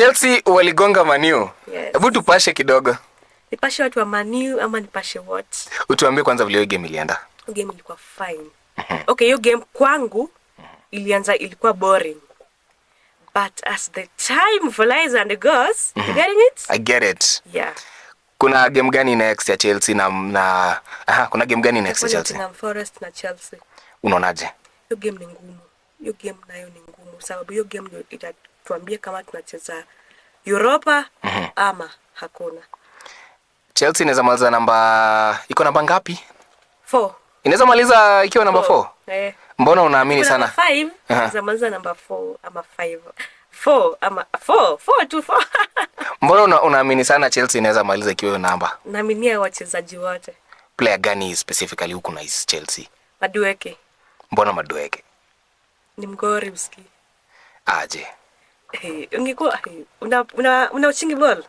Chelsea waligonga Man U. Yes. Hebu tupashe kidogo. Nipashe watu wa Man U ama nipashe what? Utuambie kwanza vile hiyo game ilienda. Game ilikuwa fine. Okay, hiyo game kwangu ilikuwa boring. But as the time flies and goes, you getting it? I get it. Yeah. Kuna game gani next ya Chelsea kuna game gani next ya Chelsea? Nottingham Forest na Chelsea. Unaonaje? Hiyo game ni ngumu. Hiyo game nayo ni ngumu sababu hiyo game ndio itatuambia kama tunacheza Europa ama hakuna. Chelsea inaweza maliza iko namba ngapi? 4. Inaweza maliza ikiwa namba 4? Mbona unaamini sana? 5. Inaweza maliza namba 4 ama 5. 4 ama 4 to 4. Mbona unaamini sana Chelsea inaweza maliza ikiwa namba? Naaminia wachezaji wote. Player gani specifically huko na Chelsea? Madueke. Mbona Madueke? Ni mgori uski. Aje. Ungekuwa una uchingi ball.